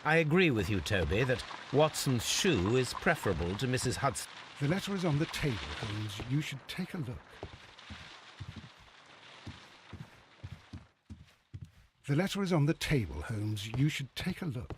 I agree with you, Toby, that Watson's shoe is preferable to Mrs. Hudson. The letter is on the table, Holmes. You should take a look. The letter is on the table, Holmes. You should take a look.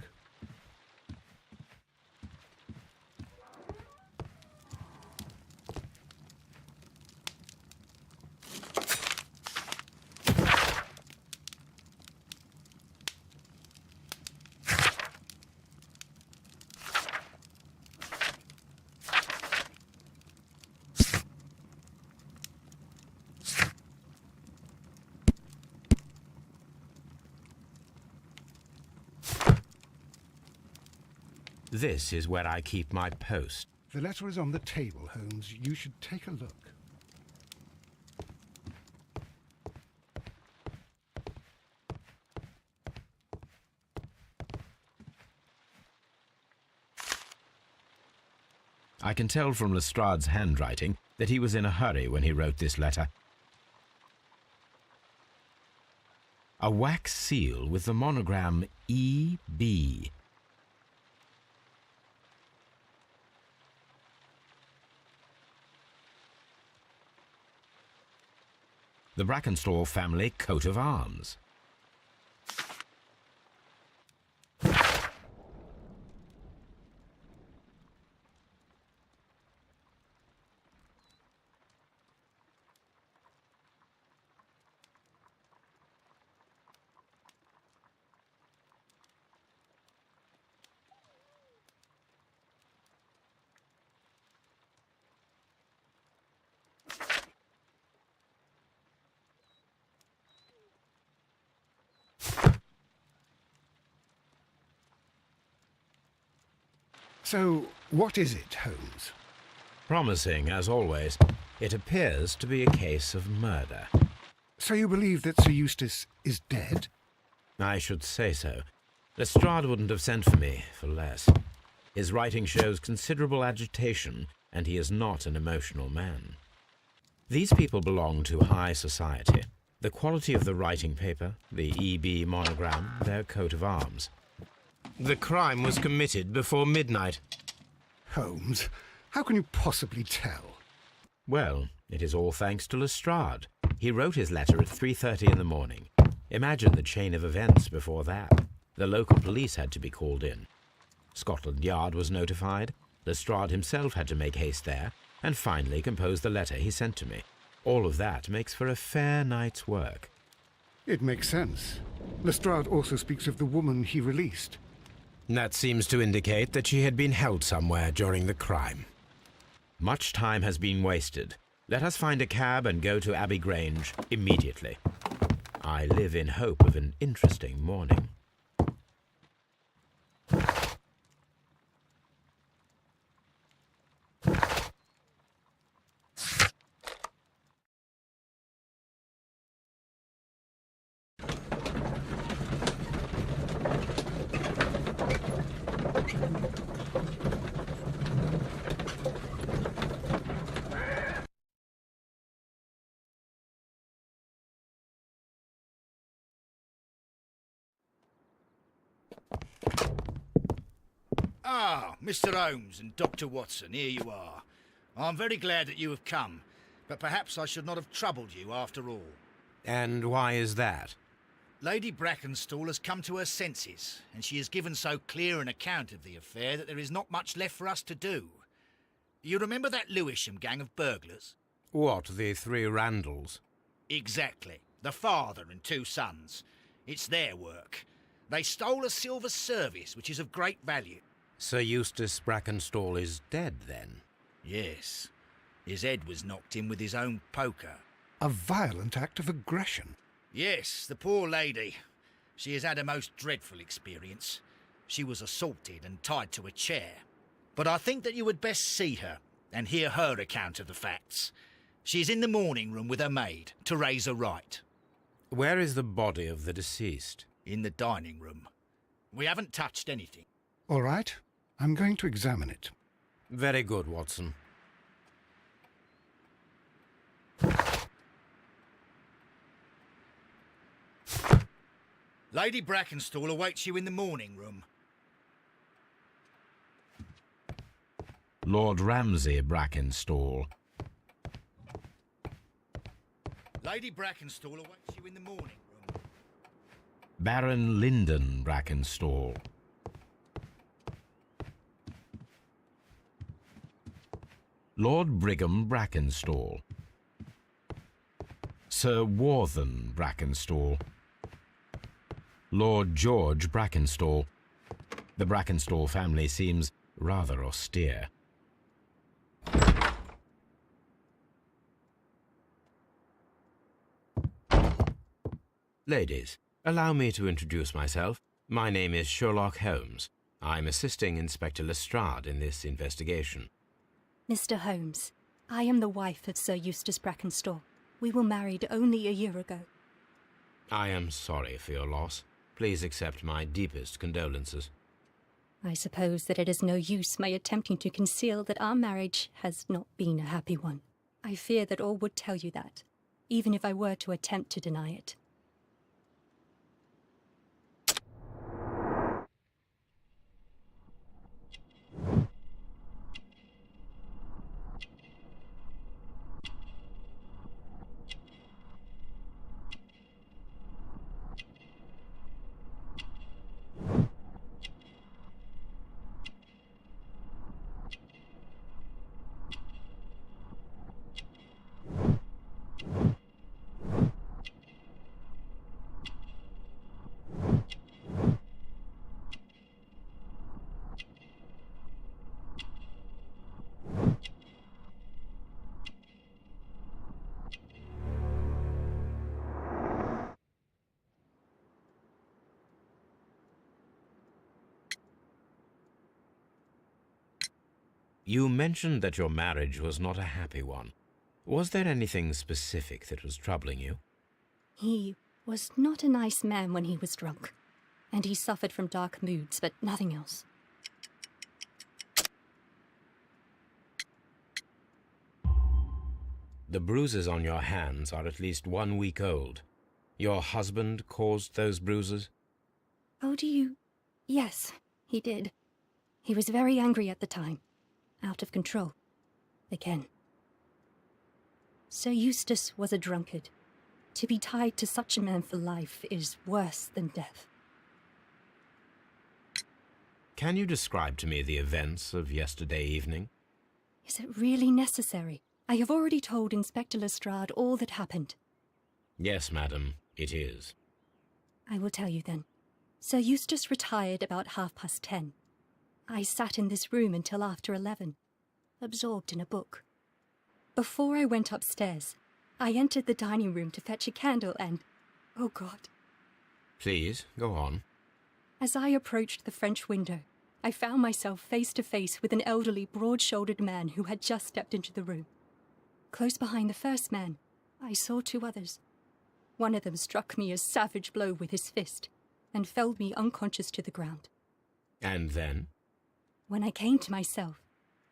This is where I keep my post. The letter is on the table, Holmes. You should take a look. I can tell from Lestrade's handwriting that he was in a hurry when he wrote this letter. A wax seal with the monogram E.B. The Brackenstall family coat of arms. So, what is it, Holmes? Promising, as always. It appears to be a case of murder. So you believe that Sir Eustace is dead? I should say so. Lestrade wouldn't have sent for me for less. His writing shows considerable agitation, and he is not an emotional man. These people belong to high society. The quality of the writing paper, the EB monogram, their coat of arms. The crime was committed before midnight. Holmes, how can you possibly tell? Well, it is all thanks to Lestrade. He wrote his letter at 3:30 in the morning. Imagine the chain of events before that. The local police had to be called in. Scotland Yard was notified. Lestrade himself had to make haste there, and finally compose the letter he sent to me. All of that makes for a fair night's work. It makes sense. Lestrade also speaks of the woman he released. That seems to indicate that she had been held somewhere during the crime. Much time has been wasted. Let us find a cab and go to Ebbie-Grange immediately. I live in hope of an interesting morning. Ah, Mr. Holmes and Dr. Watson, here you are. I'm very glad that you have come, but perhaps I should not have troubled you after all. And why is that? Lady Brackenstall has come to her senses, and she has given so clear an account of the affair that there is not much left for us to do. You remember that Lewisham gang of burglars? What, the three Randalls? Exactly. The father and two sons. It's their work. They stole a silver service, which is of great value. Sir Eustace Brackenstall is dead, then? Yes. His head was knocked in with his own poker. A violent act of aggression. Yes, the poor lady. She has had a most dreadful experience. She was assaulted and tied to a chair. But I think that you would best see her and hear her account of the facts. She is in the morning room with her maid, Teresa Wright. Where is the body of the deceased? In the dining room. We haven't touched anything. All right, I'm going to examine it. Very good, Watson. Lady Brackenstall awaits you in the morning room. Lord Ramsay Brackenstall. Lady Brackenstall awaits you in the morning room. Baron Lyndon Brackenstall. Lord Brigham Brackenstall. Sir Warthen Brackenstall. Lord George Brackenstall. The Brackenstall family seems rather austere. Ladies, allow me to introduce myself. My name is Sherlock Holmes. I'm assisting Inspector Lestrade in this investigation. Mr. Holmes, I am the wife of Sir Eustace Brackenstall. We were married only a year ago. I am sorry for your loss. Please accept my deepest condolences. I suppose that it is no use my attempting to conceal that our marriage has not been a happy one. I fear that all would tell you that, even if I were to attempt to deny it. You mentioned that your marriage was not a happy one. Was there anything specific that was troubling you? He was not a nice man when he was drunk, and he suffered from dark moods, but nothing else. The bruises on your hands are at least 1 week old. Your husband caused those bruises? Oh, do you? Yes, he did. He was very angry at the time. Out of control. Again. Sir Eustace was a drunkard. To be tied to such a man for life is worse than death. Can you describe to me the events of yesterday evening? Is it really necessary? I have already told Inspector Lestrade all that happened. Yes, madam, it is. I will tell you then. Sir Eustace retired about 10:30. I sat in this room until after 11, absorbed in a book. Before I went upstairs, I entered the dining room to fetch a candle and... oh God. Please, go on. As I approached the French window, I found myself face to face with an elderly, broad-shouldered man who had just stepped into the room. Close behind the first man, I saw 2 others. One of them struck me a savage blow with his fist and felled me unconscious to the ground. And then? When I came to myself,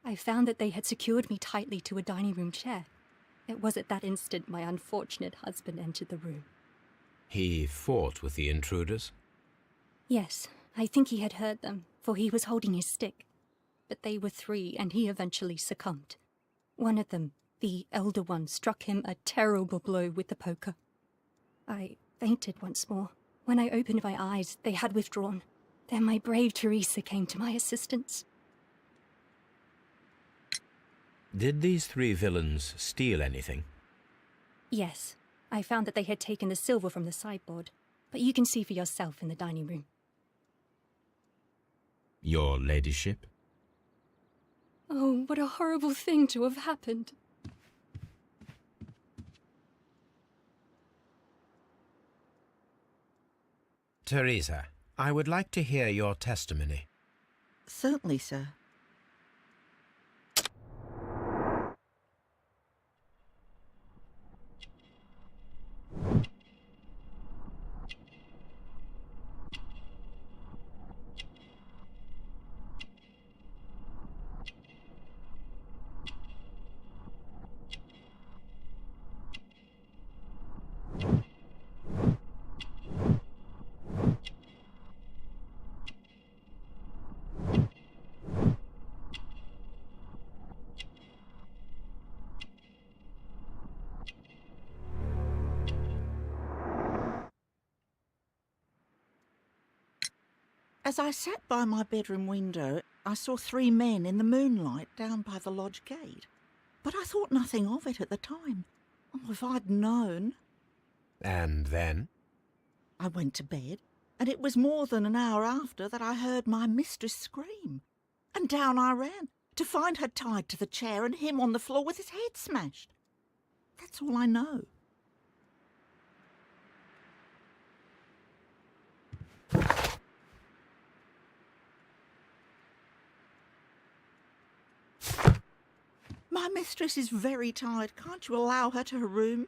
I found that they had secured me tightly to a dining room chair. It was at that instant my unfortunate husband entered the room. He fought with the intruders? Yes, I think he had heard them, for he was holding his stick. But they were 3, and he eventually succumbed. One of them, the elder one, struck him a terrible blow with the poker. I fainted once more. When I opened my eyes, they had withdrawn. Then my brave Teresa came to my assistance. Did these 3 villains steal anything? Yes, I found that they had taken the silver from the sideboard, but you can see for yourself in the dining room. Your ladyship? Oh, what a horrible thing to have happened. Teresa, I would like to hear your testimony. Certainly, sir. As I sat by my bedroom window, I saw 3 men in the moonlight down by the lodge gate. But I thought nothing of it at the time. Oh, if I'd known. And then? I went to bed, and it was more than an hour after that I heard my mistress scream. And down I ran, to find her tied to the chair and him on the floor with his head smashed. That's all I know. My mistress is very tired. Can't you allow her to her room?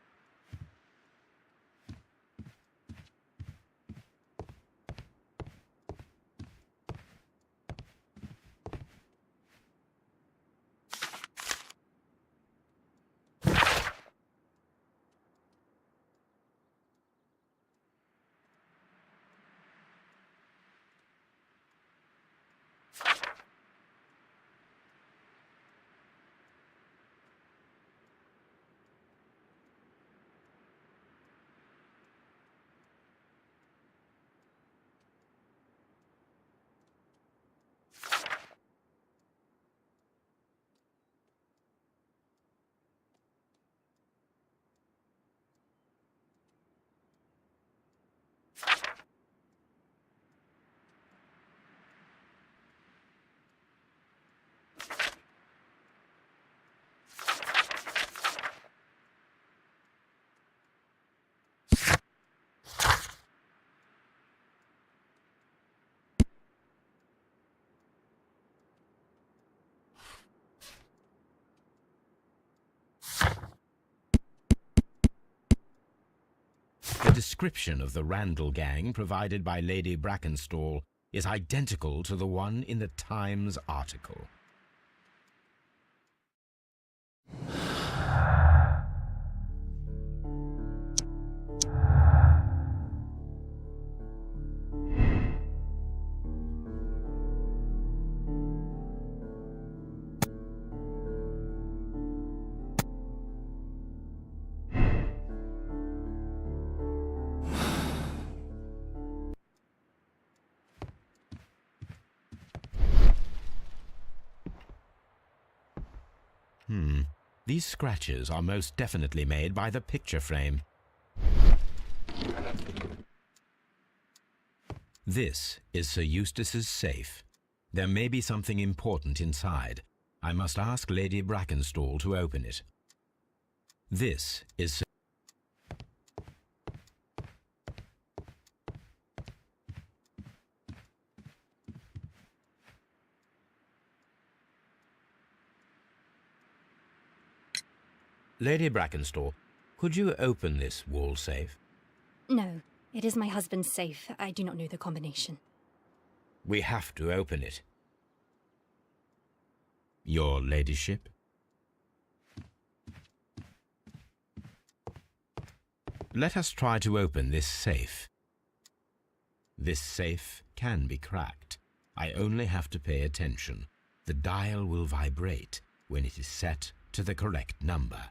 The description of the Randall gang provided by Lady Brackenstall is identical to the one in the Times article. These scratches are most definitely made by the picture frame. This is Sir Eustace's safe. There may be something important inside. I must ask Lady Brackenstall to open it. This is Sir... Lady Brackenstall, could you open this wall safe? No, it is my husband's safe. I do not know the combination. We have to open it. Your ladyship? Let us try to open this safe. This safe can be cracked. I only have to pay attention. The dial will vibrate when it is set to the correct number.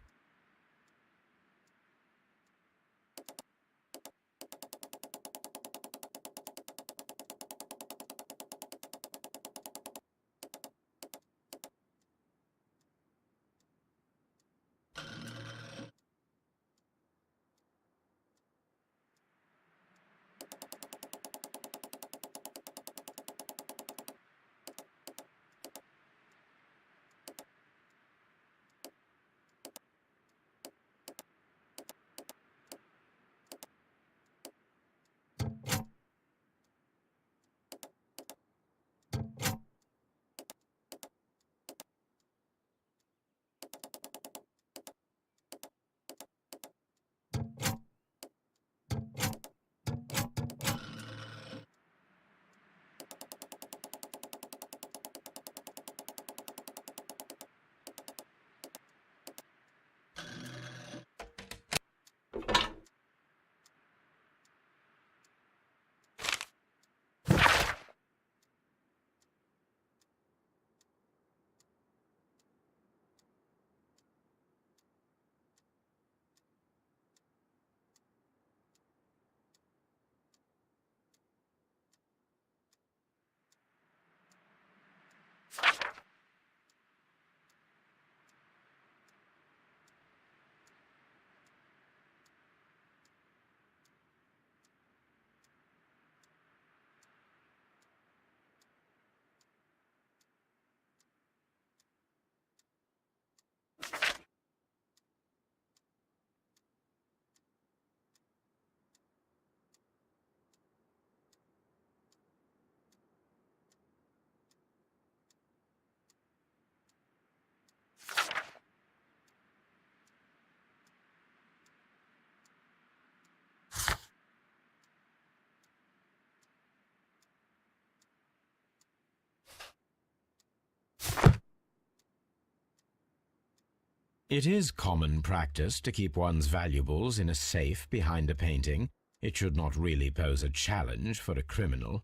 It is common practice to keep one's valuables in a safe behind a painting. It should not really pose a challenge for a criminal.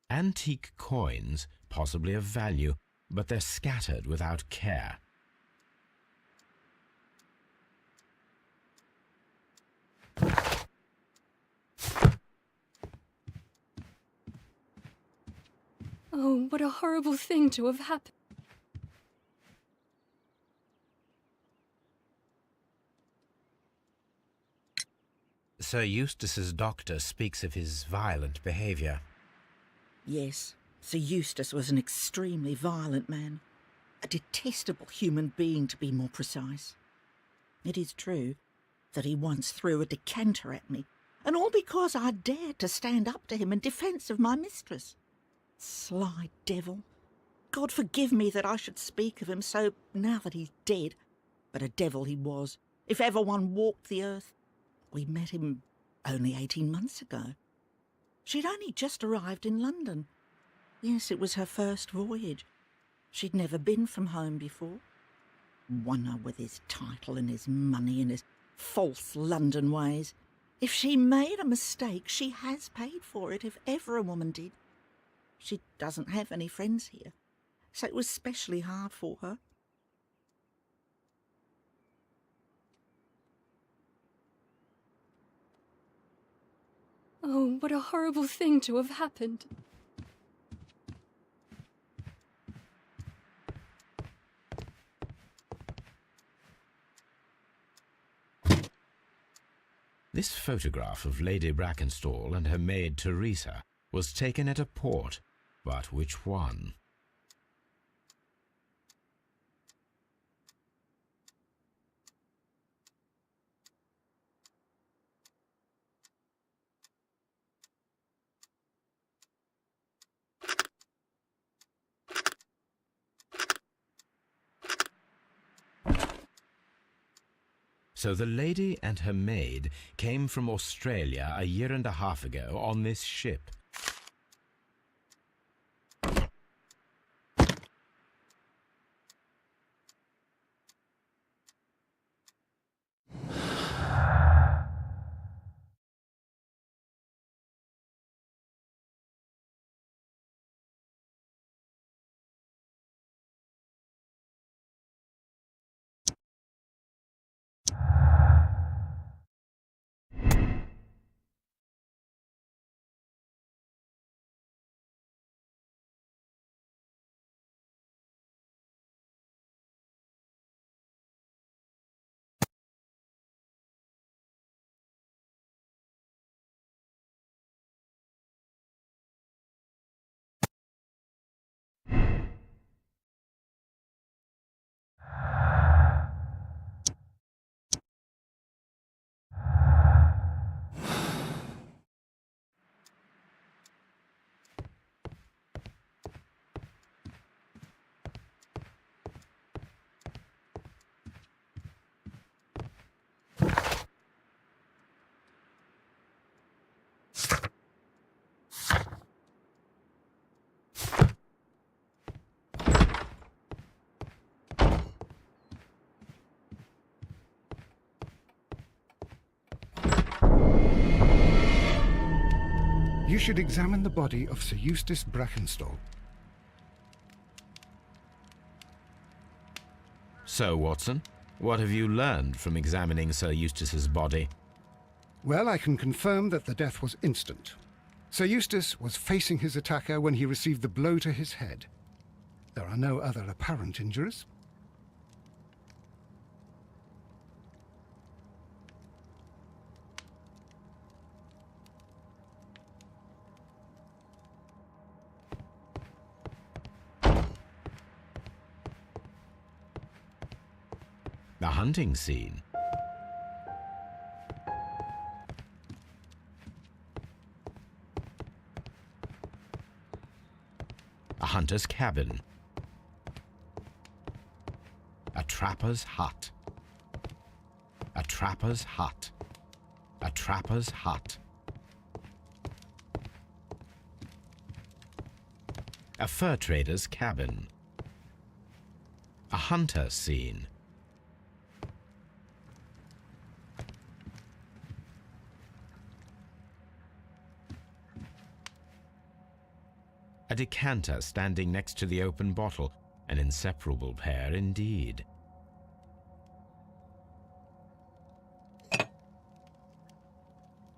Antique coins, possibly of value, but they're scattered without care. Oh, what a horrible thing to have happened. Sir Eustace's doctor speaks of his violent behaviour. Yes, Sir Eustace was an extremely violent man. A detestable human being, to be more precise. It is true that he once threw a decanter at me, and all because I dared to stand up to him in defence of my mistress. Sly devil. God forgive me that I should speak of him so now that he's dead, but a devil he was, if ever one walked the earth. We met him only 18 months ago. She'd only just arrived in London. Yes, it was her first voyage. She'd never been from home before. Wonder with his title and his money and his false London ways. If she made a mistake, she has paid for it, if ever a woman did. She doesn't have any friends here, so it was specially hard for her. Oh, what a horrible thing to have happened. This photograph of Lady Brackenstall and her maid Teresa was taken at a port, but which one? So the lady and her maid came from Australia a year and a half ago on this ship. You should examine the body of Sir Eustace Brackenstall. So, Watson, what have you learned from examining Sir Eustace's body? Well, I can confirm that the death was instant. Sir Eustace was facing his attacker when he received the blow to his head. There are no other apparent injuries. The hunting scene. A hunter's cabin. A trapper's hut. A trapper's hut. A trapper's hut. A fur trader's cabin. A hunter scene. A decanter standing next to the open bottle, an inseparable pair indeed.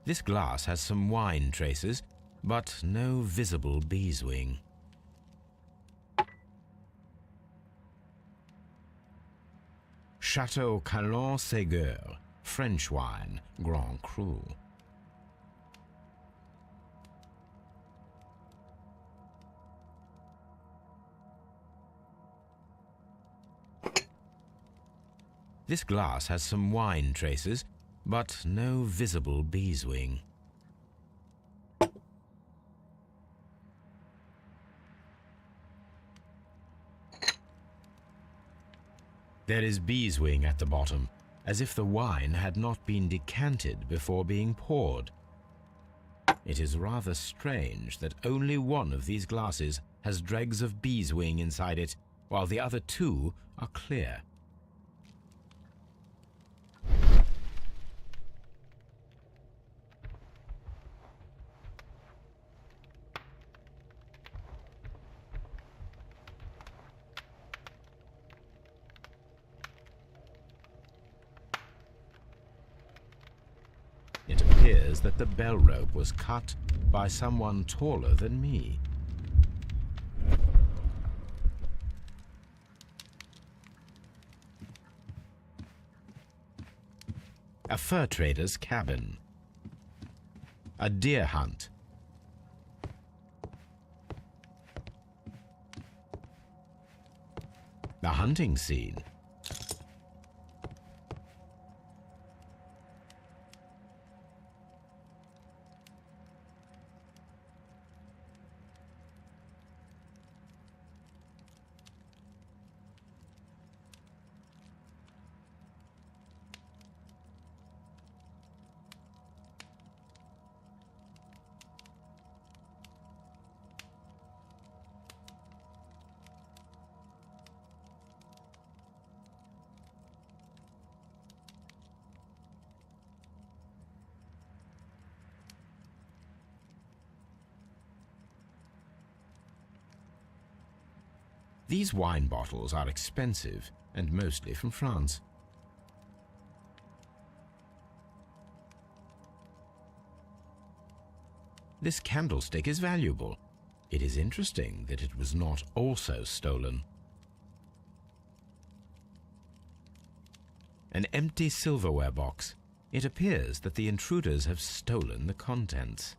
This glass has some wine traces, but no visible beeswing. Chateau Calon-Ségur, French wine, Grand Cru. This glass has some wine traces, but no visible beeswing. There is beeswing at the bottom, as if the wine had not been decanted before being poured. It is rather strange that only one of these glasses has dregs of beeswing inside it, while the other two are clear. It appears that the bell rope was cut by someone taller than me. A fur trader's cabin. A deer hunt. A hunting scene. These wine bottles are expensive and mostly from France. This candlestick is valuable. It is interesting that it was not also stolen. An empty silverware box. It appears that the intruders have stolen the contents.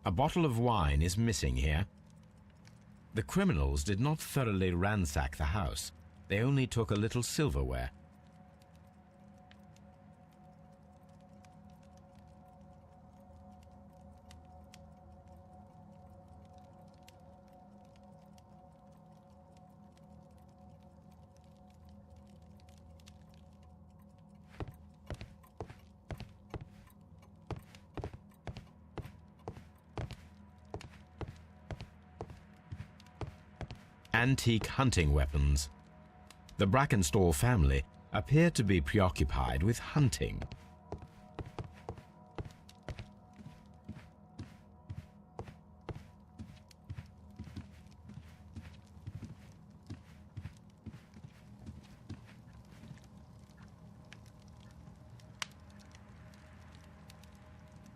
A bottle of wine is missing here. The criminals did not thoroughly ransack the house. They only took a little silverware. Antique hunting weapons. The Brackenstall family appeared to be preoccupied with hunting.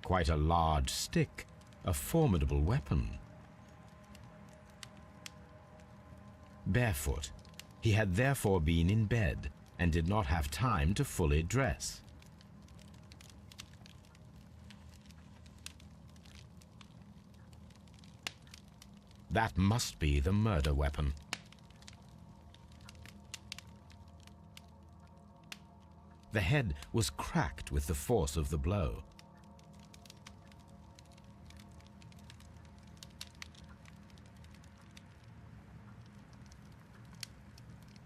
Quite a large stick, a formidable weapon. Barefoot, he had therefore been in bed and did not have time to fully dress. That must be the murder weapon. The head was cracked with the force of the blow.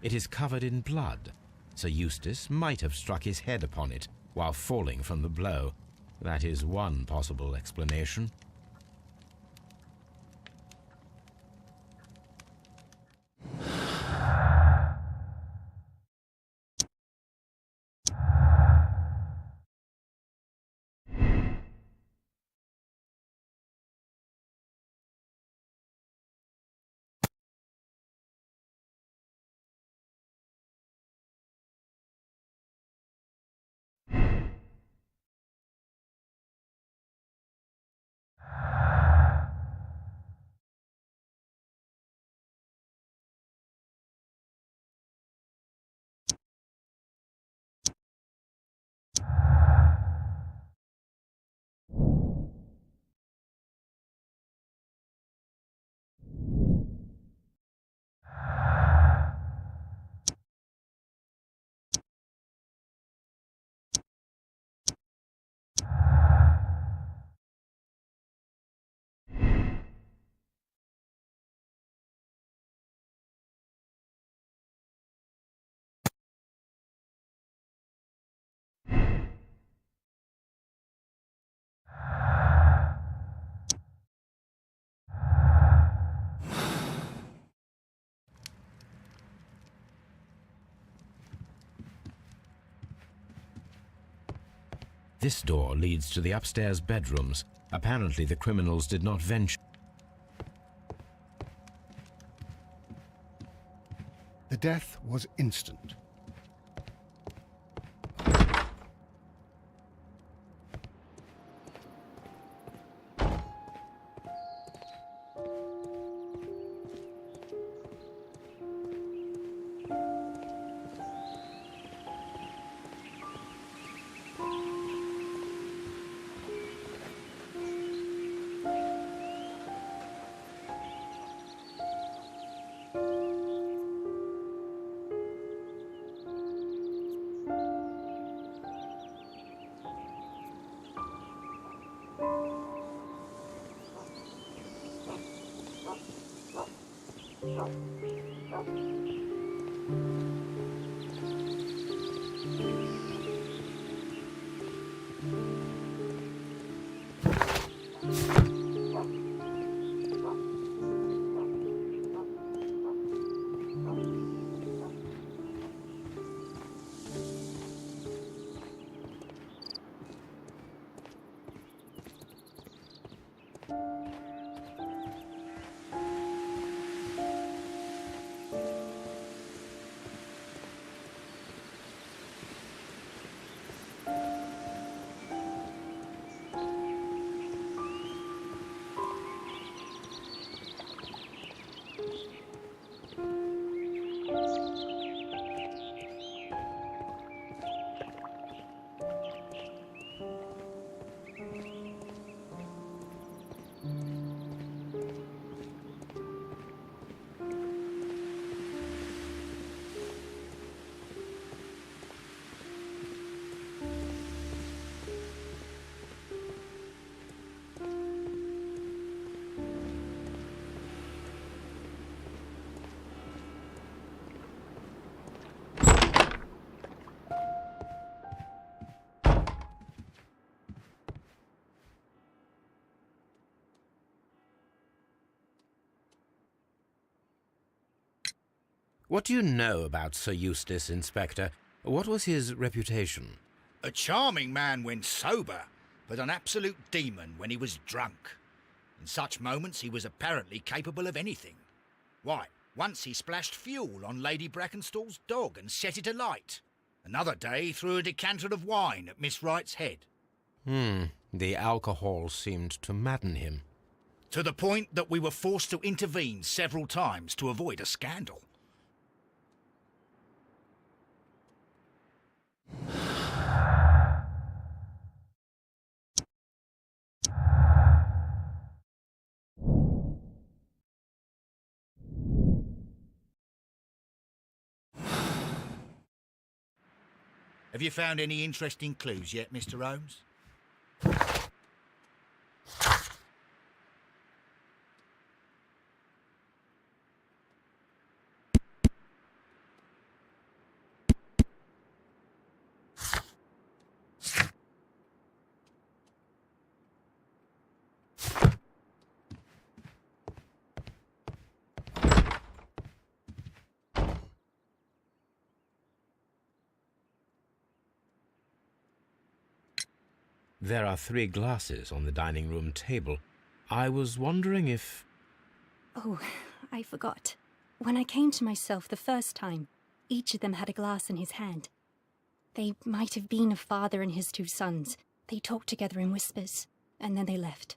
It is covered in blood. Sir Eustace might have struck his head upon it while falling from the blow. That is one possible explanation. This door leads to the upstairs bedrooms. Apparently the criminals did not venture. The death was instant. What do you know about Sir Eustace, Inspector? What was his reputation? A charming man when sober, but an absolute demon when he was drunk. In such moments he was apparently capable of anything. Why, once he splashed fuel on Lady Brackenstall's dog and set it alight. Another day he threw a decanter of wine at Miss Wright's head. The alcohol seemed to madden him. To the point that we were forced to intervene several times to avoid a scandal. Have you found any interesting clues yet, Mr. Holmes? There are 3 glasses on the dining room table. I was wondering if... Oh, I forgot. When I came to myself the first time, each of them had a glass in his hand. They might have been a father and his 2 sons. They talked together in whispers, and then they left.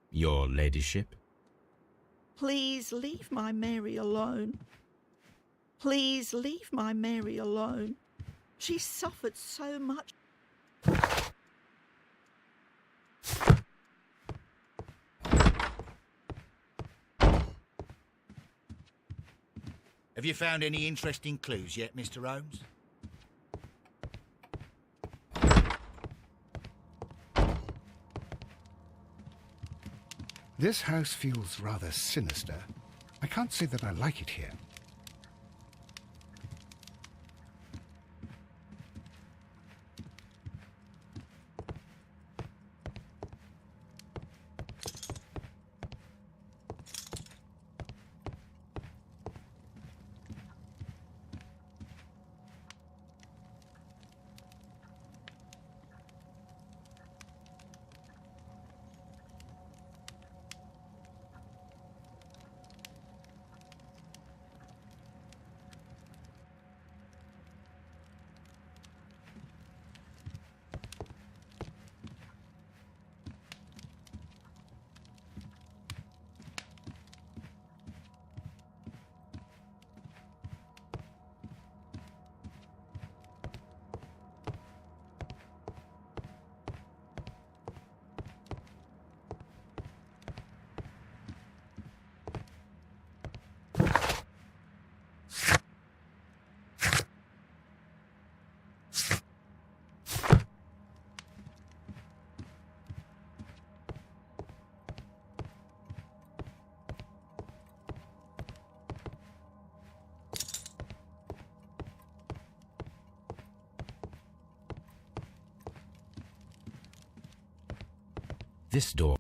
Your ladyship? Please leave my Mary alone. Please leave my Mary alone. She suffered so much. Have you found any interesting clues yet, Mr. Holmes? This house feels rather sinister. I can't say that I like it here. This door.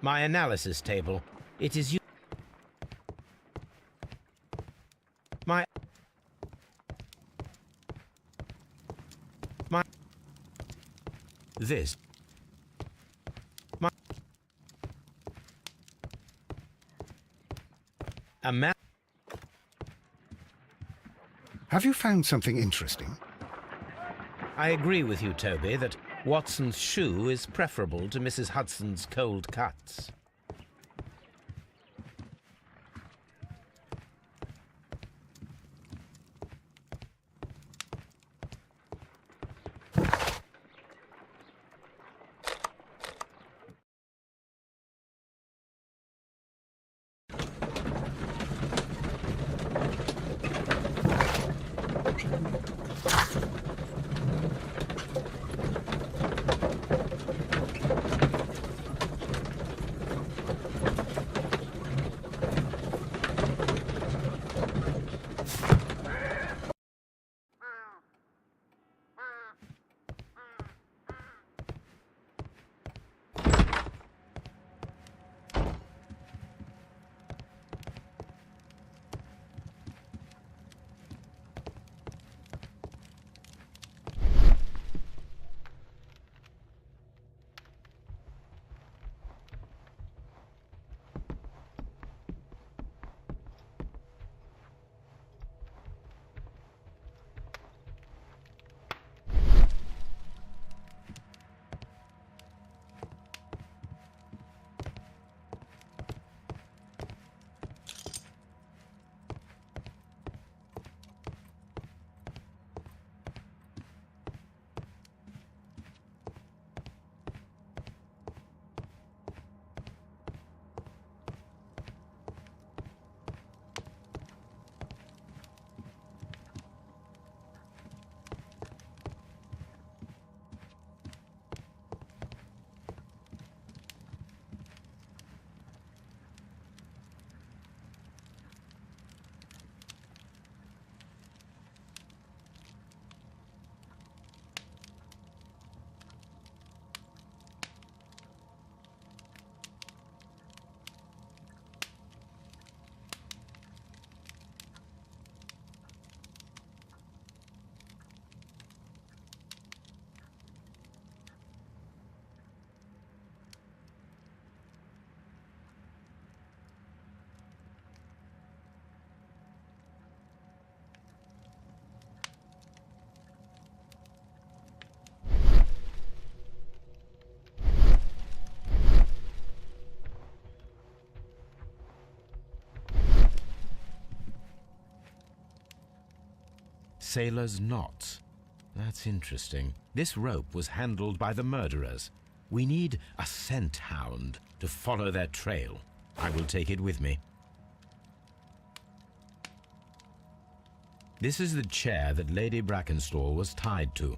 My analysis table. It is my this my a map Have you found something interesting? I agree with you, Toby, that Watson's shoe is preferable to Mrs. Hudson's cold cuts. Sailor's knots. That's interesting. This rope was handled by the murderers. We need a scent hound to follow their trail. I will take it with me. This is the chair that Lady Brackenstall was tied to.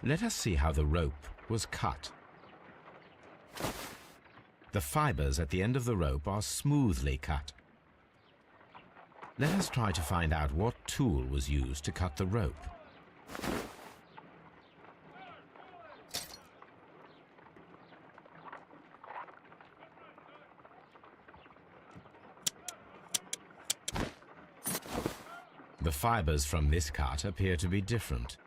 Let us see how the rope was cut. The fibers at the end of the rope are smoothly cut. Let us try to find out what tool was used to cut the rope. The fibers from this cut appear to be different.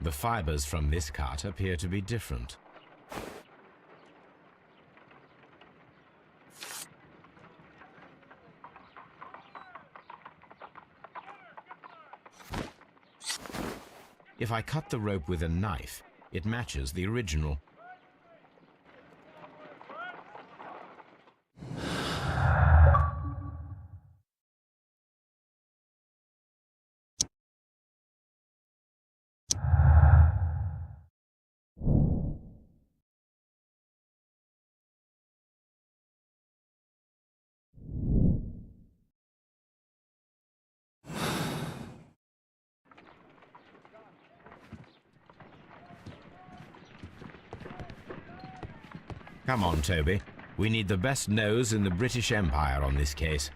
The fibers from this cut appear to be different. If I cut the rope with a knife, it matches the original. Come on, Toby. We need the best nose in the British Empire on this case.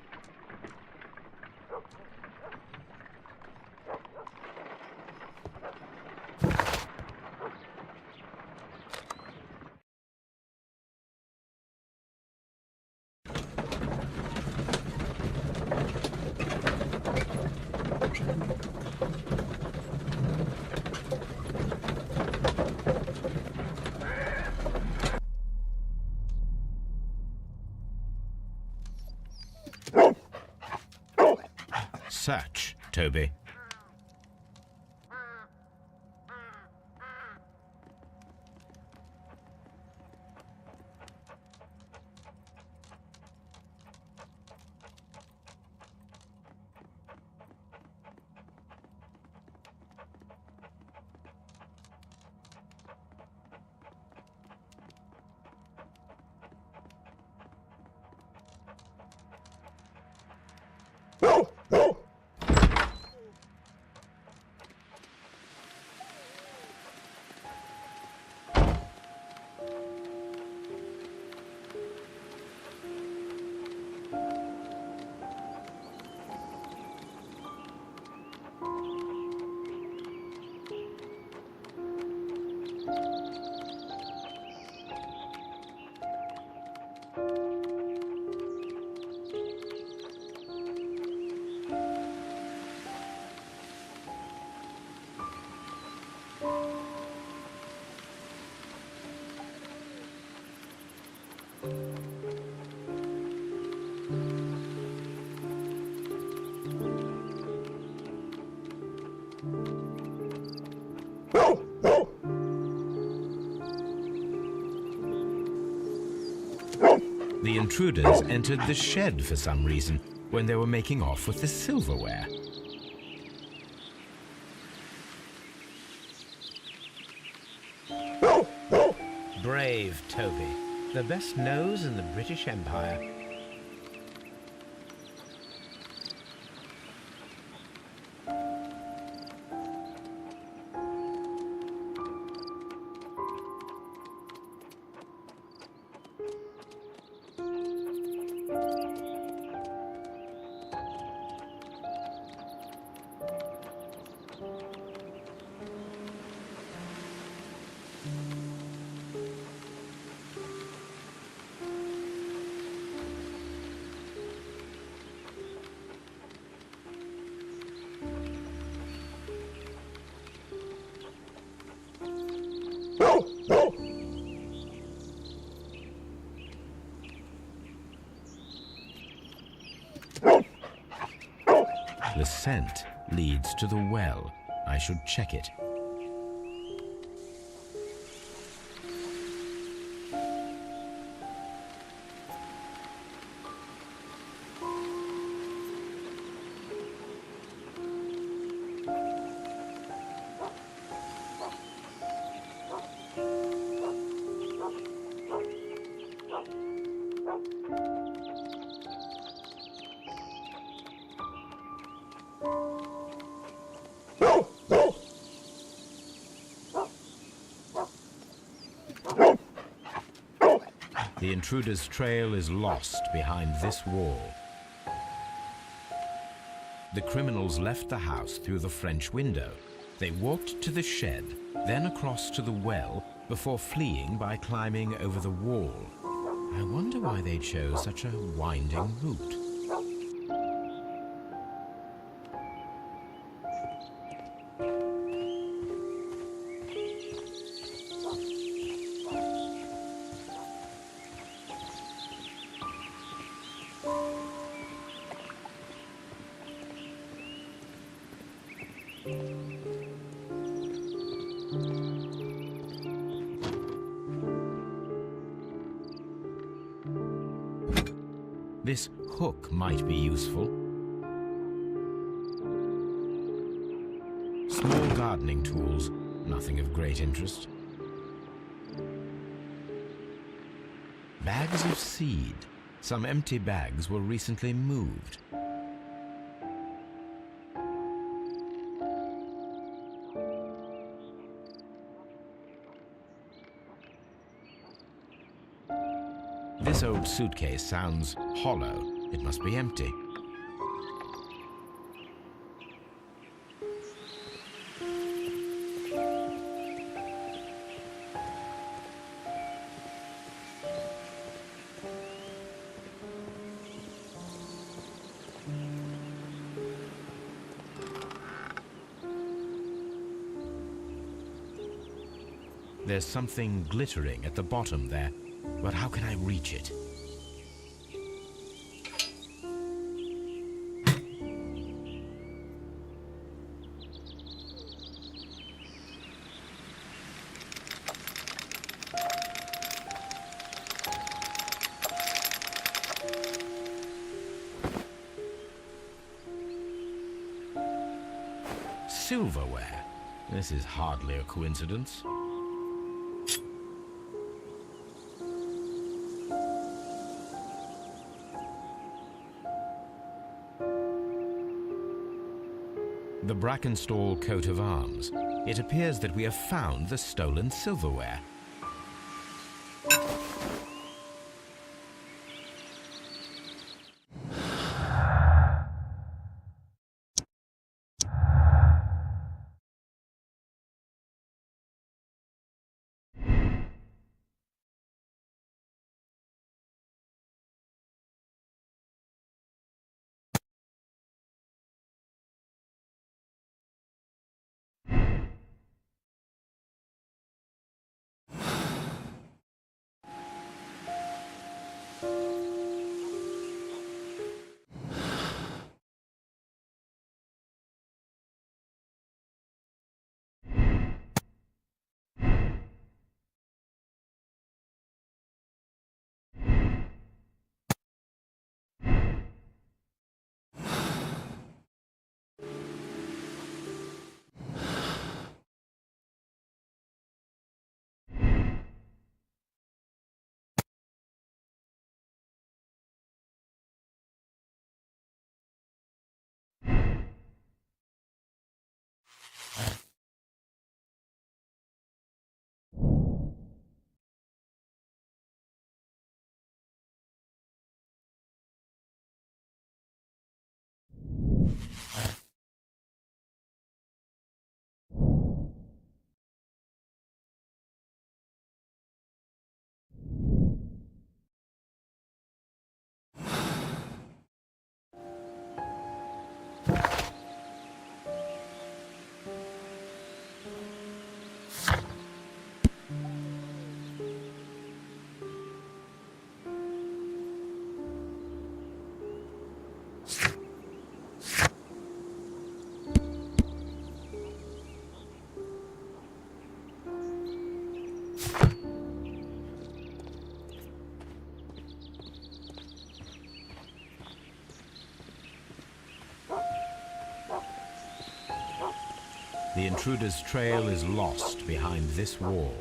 Search, Toby. The intruders entered the shed for some reason when they were making off with the silverware. Brave Toby, the best nose in the British Empire. The scent leads to the well. I should check it. The intruder's trail is lost behind this wall. The criminals left the house through the French window. They walked to the shed, then across to the well, before fleeing by climbing over the wall. I wonder why they chose such a winding route. This hook might be useful. Small gardening tools, nothing of great interest. Bags of seed. Some empty bags were recently moved. This old suitcase sounds hollow. It must be empty. There's something glittering at the bottom there, but how can I reach it? Silverware. This is hardly a coincidence. The Brackenstall coat of arms. It appears that we have found the stolen silverware. The intruder's trail is lost behind this wall.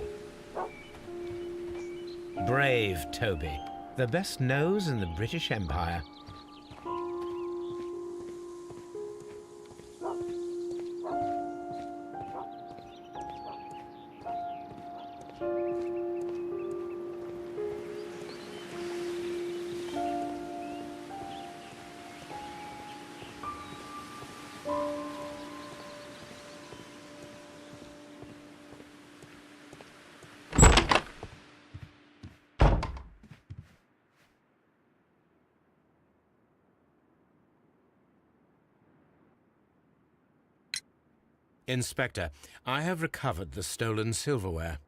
Brave Toby. The best nose in the British Empire. Inspector, I have recovered the stolen silverware.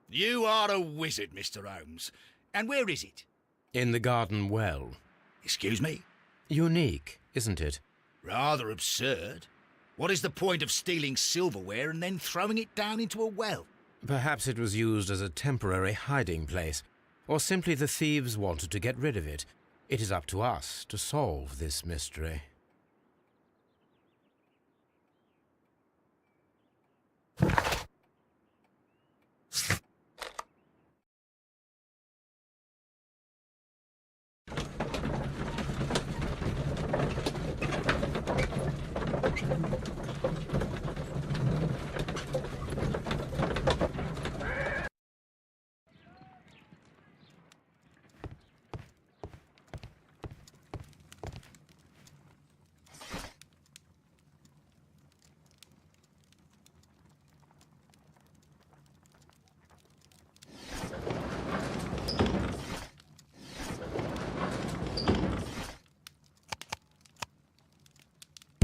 You are a wizard, Mr. Holmes. And where is it? In the garden well. Excuse me? Unique, isn't it? Rather absurd. What is the point of stealing silverware and then throwing it down into a well? Perhaps it was used as a temporary hiding place, or simply the thieves wanted to get rid of it. It is up to us to solve this mystery.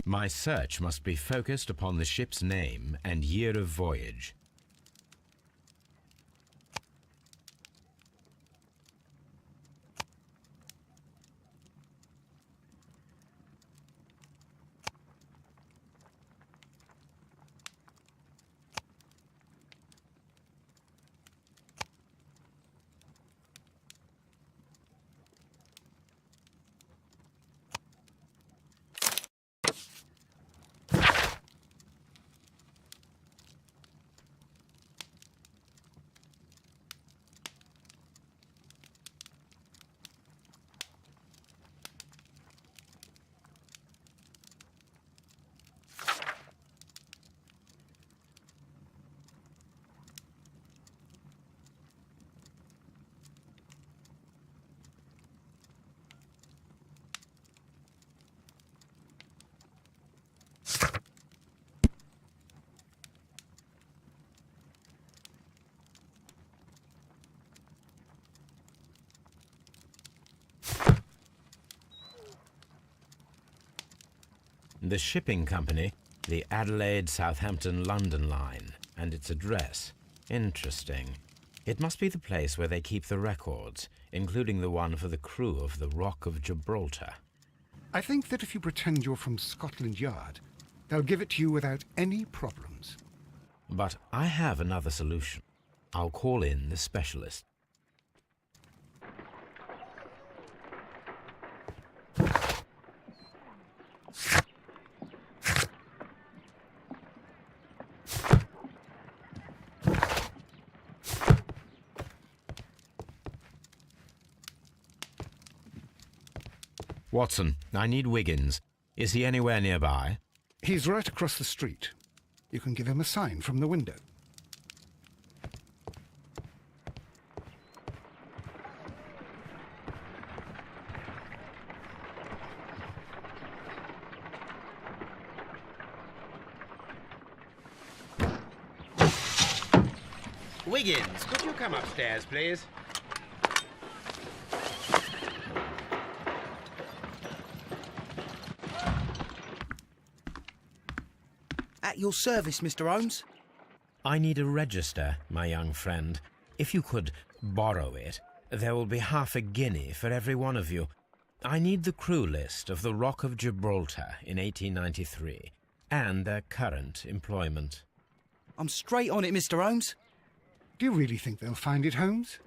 My search must be focused upon the ship's name and year of voyage. The shipping company, the Adelaide, Southampton, London line, and its address. Interesting. It must be the place where they keep the records, including the one for the crew of the Rock of Gibraltar. I think that if you pretend you're from Scotland Yard, they'll give it to you without any problems. But I have another solution. I'll call in the specialist. Watson, I need Wiggins. Is he anywhere nearby? He's right across the street. You can give him a sign from the window. Wiggins, could you come upstairs, please? At your service, Mr. Holmes. I need a register, my young friend. If you could borrow it, there will be half a guinea for every one of you. I need the crew list of the Rock of Gibraltar in 1893 and their current employment. I'm straight on it, Mr. Holmes. Do you really think they'll find it, Holmes?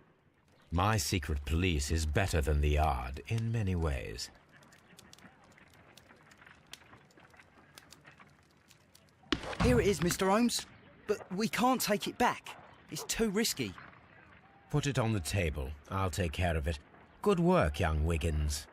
My secret police is better than the Yard in many ways. Here it is, Mr. Holmes. But we can't take it back. It's too risky. Put it on the table. I'll take care of it. Good work, young Wiggins.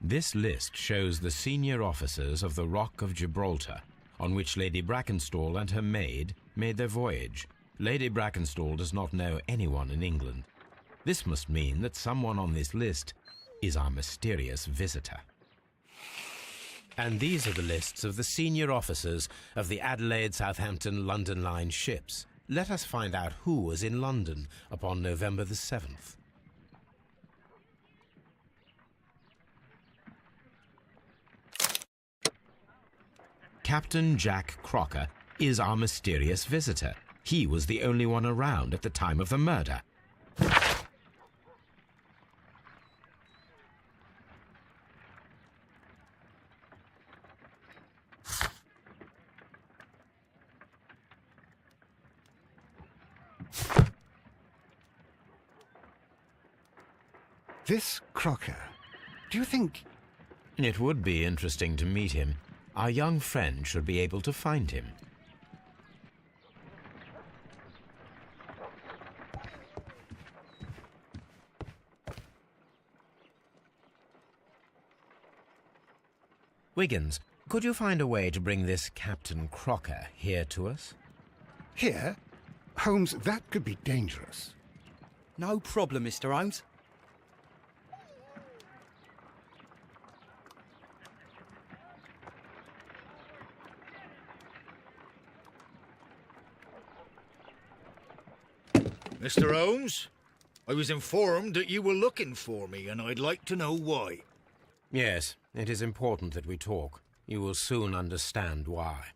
This list shows the senior officers of the Rock of Gibraltar, on which Lady Brackenstall and her maid made their voyage. Lady Brackenstall does not know anyone in England. This must mean that someone on this list is our mysterious visitor. And these are the lists of the senior officers of the Adelaide, Southampton, London Line ships. Let us find out who was in London upon November the 7th. Captain Jack Crocker is our mysterious visitor. He was the only one around at the time of the murder. This Crocker, do you think... It would be interesting to meet him. Our young friend should be able to find him. Wiggins, could you find a way to bring this Captain Crocker here to us? Here? Holmes, that could be dangerous. No problem, Mr. Holmes. Mr. Holmes, I was informed that you were looking for me, and I'd like to know why. Yes, it is important that we talk. You will soon understand why.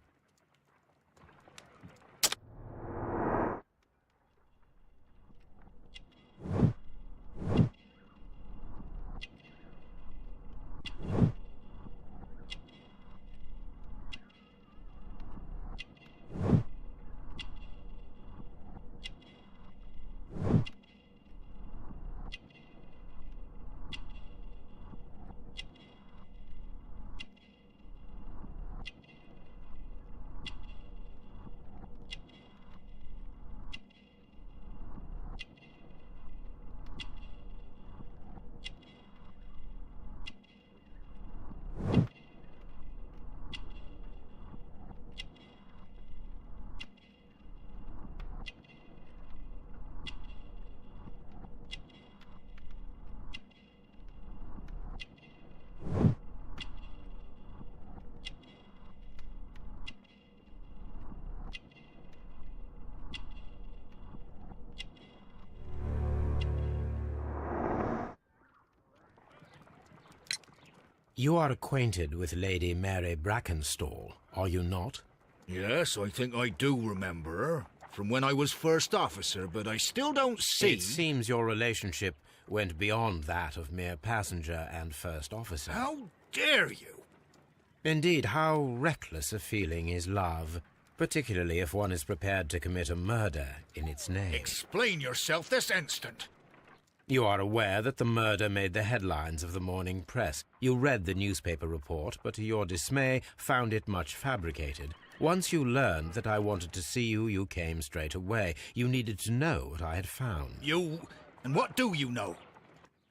You are acquainted with Lady Mary Brackenstall, are you not? Yes, I think I do remember her, from when I was first officer, but I still don't see... It seems your relationship went beyond that of mere passenger and first officer. How dare you? Indeed, how reckless a feeling is love, particularly if one is prepared to commit a murder in its name. Explain yourself this instant. You are aware that the murder made the headlines of the morning press. You read the newspaper report, but to your dismay, found it much fabricated. Once you learned that I wanted to see you, you came straight away. You needed to know what I had found. You... and what do you know?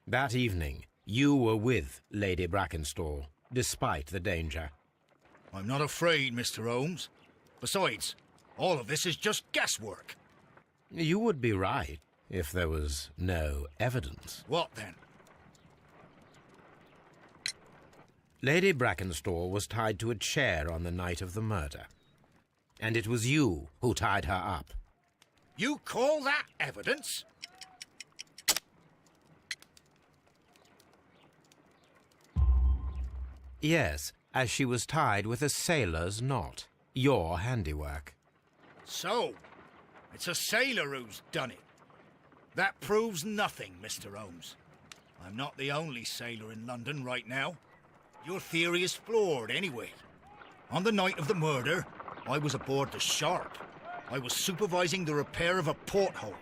That evening, you were with Lady Brackenstall, despite the danger. I'm not afraid, Mr. Holmes. Besides, all of this is just guesswork. You would be right if there was no evidence. What then? Lady Brackenstall was tied to a chair on the night of the murder. And it was you who tied her up. You call that evidence? Yes, as she was tied with a sailor's knot. Your handiwork. So, it's a sailor who's done it. That proves nothing, Mr. Holmes. I'm not the only sailor in London right now. Your theory is flawed anyway. On the night of the murder, I was aboard the Sharp. I was supervising the repair of a porthole.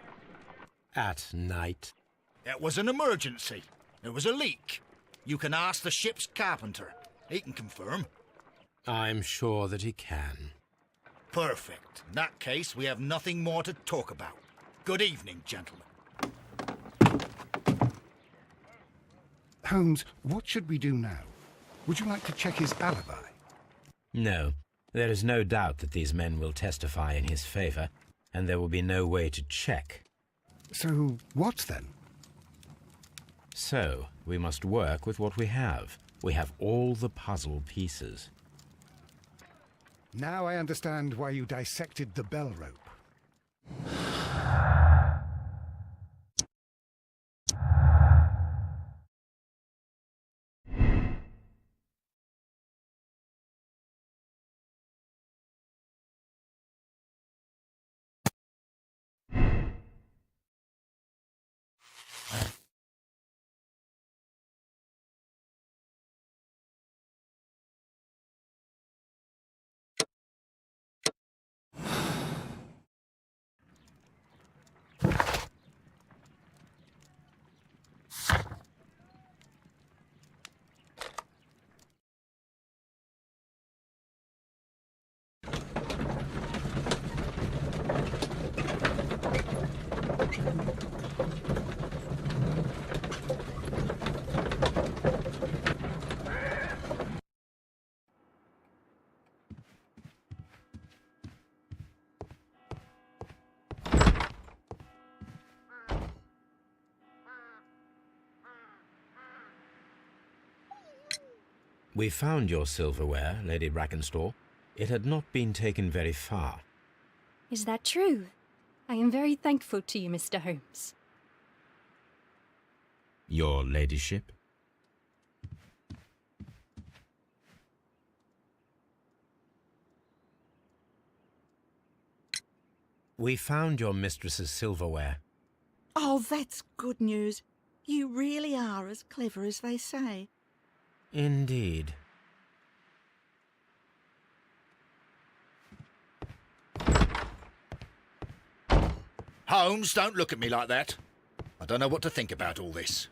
At night? It was an emergency. There was a leak. You can ask the ship's carpenter. He can confirm. I'm sure that he can. Perfect. In that case, we have nothing more to talk about. Good evening, gentlemen. Holmes, what should we do now? Would you like to check his alibi? No, there is no doubt that these men will testify in his favor, and there will be no way to check. So, what then? So, we must work with what we have. We have all the puzzle pieces. Now I understand why you dissected the bell rope. We found your silverware, Lady Brackenstall. It had not been taken very far. Is that true? I am very thankful to you, Mr. Holmes. Your ladyship? We found your mistress's silverware. Oh, that's good news. You really are as clever as they say. Indeed. Holmes, don't look at me like that. I don't know what to think about all this.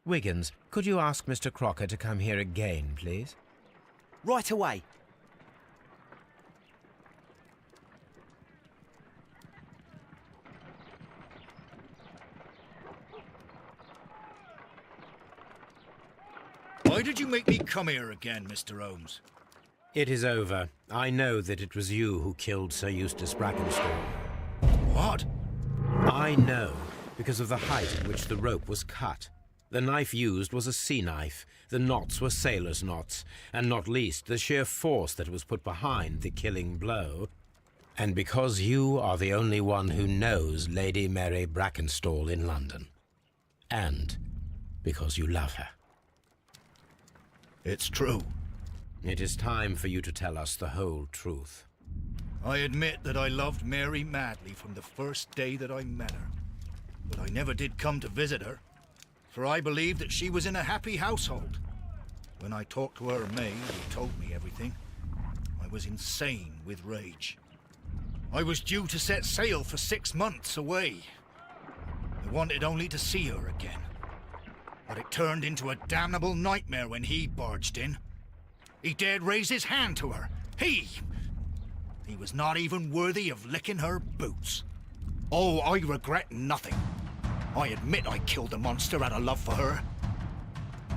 Wiggins, could you ask Mr. Crocker to come here again, please? Right away. Why did you make me come here again, Mr. Holmes? It is over. I know that it was you who killed Sir Eustace Brackenstall. What? I know, because of the height at which the rope was cut. The knife used was a sea knife, the knots were sailor's knots, and not least the sheer force that was put behind the killing blow. And because you are the only one who knows Lady Mary Brackenstall in London. And because you love her. It's true. It is time for you to tell us the whole truth. I admit that I loved Mary madly from the first day that I met her. But I never did come to visit her, for I believed that she was in a happy household. When I talked to her maid, who told me everything, I was insane with rage. I was due to set sail for 6 months away. I wanted only to see her again. But it turned into a damnable nightmare when he barged in. He dared raise his hand to her. He was not even worthy of licking her boots. Oh, I regret nothing. I admit I killed the monster out of love for her.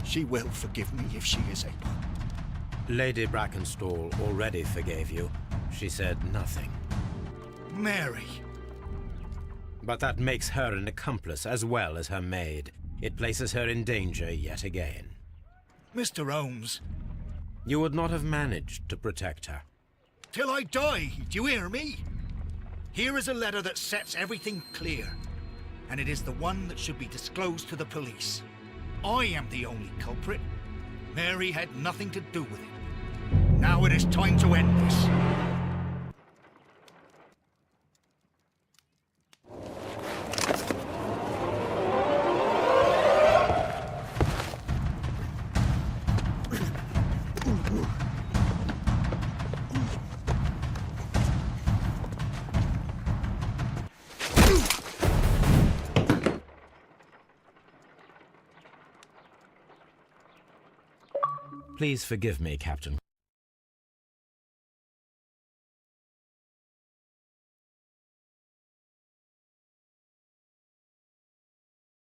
She will forgive me if she is able. Lady Brackenstall already forgave you. She said nothing. Mary. But that makes her an accomplice as well as her maid. It places her in danger yet again. Mr. Holmes, You would not have managed to protect her. till I die, do you hear me? Here is a letter that sets everything clear, and it is the one that should be disclosed to the police. I am the only culprit. Mary had nothing to do with it. Now it is time to end this. Please forgive me, Captain.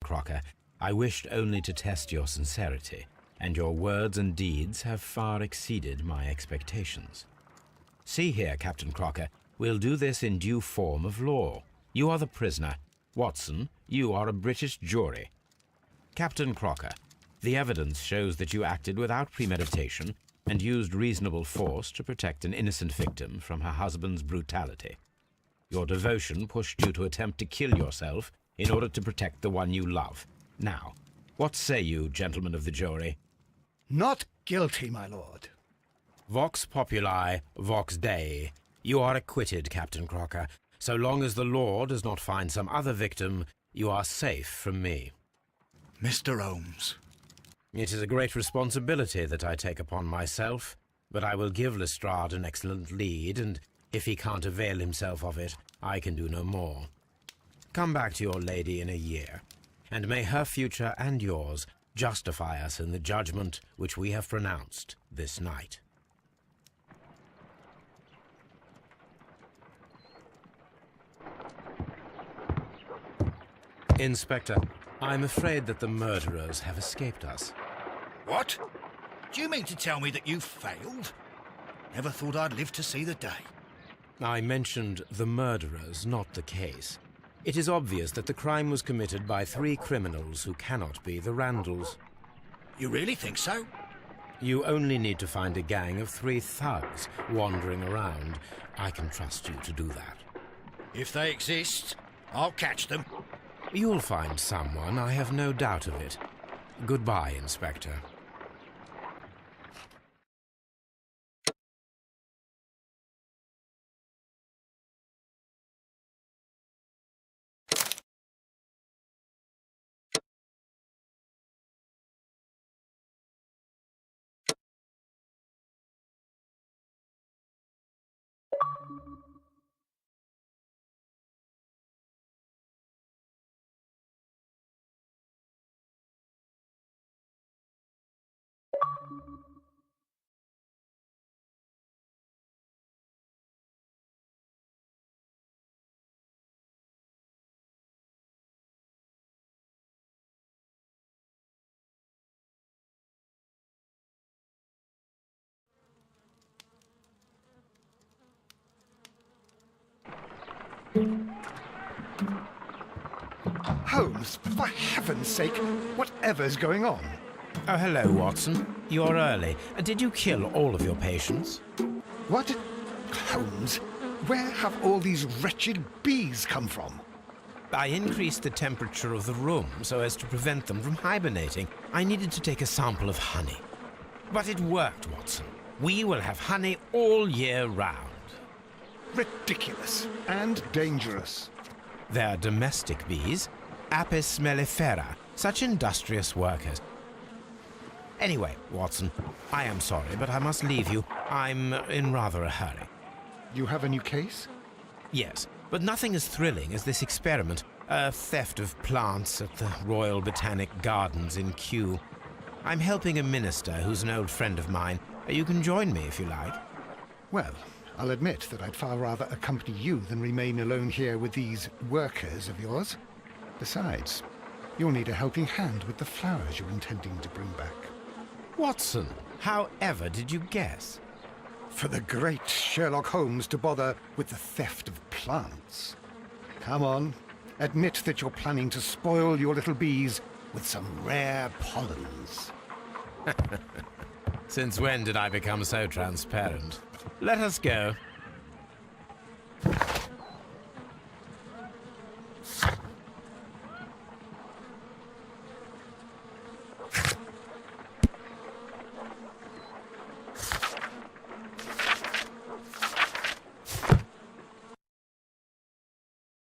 Crocker, I wished only to test your sincerity, and your words and deeds have far exceeded my expectations. See here, Captain Crocker, we'll do this in due form of law. You are the prisoner. Watson, you are a British jury. Captain Crocker, the evidence shows that you acted without premeditation and used reasonable force to protect an innocent victim from her husband's brutality. Your devotion pushed you to attempt to kill yourself in order to protect the one you love. Now, what say you, gentlemen of the jury? Not guilty, my lord. Vox populi, vox dei. You are acquitted, Captain Crocker. So long as the law does not find some other victim, you are safe from me. Mr. Holmes. It is a great responsibility that I take upon myself, but I will give Lestrade an excellent lead, and if he can't avail himself of it, I can do no more. Come back to your lady in a year, and may her future and yours justify us in the judgment which we have pronounced this night. Inspector, I'm afraid that the murderers have escaped us. What? Do you mean to tell me that you failed? Never thought I'd live to see the day. I mentioned the murderers, not the case. It is obvious that the crime was committed by 3 criminals who cannot be the Randalls. You really think so? You only need to find a gang of 3 thugs wandering around. I can trust you to do that. If they exist, I'll catch them. You'll find someone, I have no doubt of it. Goodbye, Inspector. Holmes, for heaven's sake, whatever's going on? Oh, hello, Watson. You're early. Did you kill all of your patients? What? Holmes, where have all these wretched bees come from? I increased the temperature of the room so as to prevent them from hibernating. I needed to take a sample of honey. But it worked, Watson. We will have honey all year round. Ridiculous and dangerous. They're domestic bees, Apis mellifera, such industrious workers. Anyway, Watson, I am sorry, but I must leave you. I'm in rather a hurry. You have a new case? Yes, but nothing as thrilling as this experiment. A theft of plants at the Royal Botanic Gardens in Kew. I'm helping a minister who's an old friend of mine. You can join me if you like. Well, I'll admit that I'd far rather accompany you than remain alone here with these workers of yours. Besides, you'll need a helping hand with the flowers you're intending to bring back. Watson, however did you guess? For the great Sherlock Holmes to bother with the theft of plants. Come on, admit that you're planning to spoil your little bees with some rare pollens. Since when did I become so transparent? Let us go.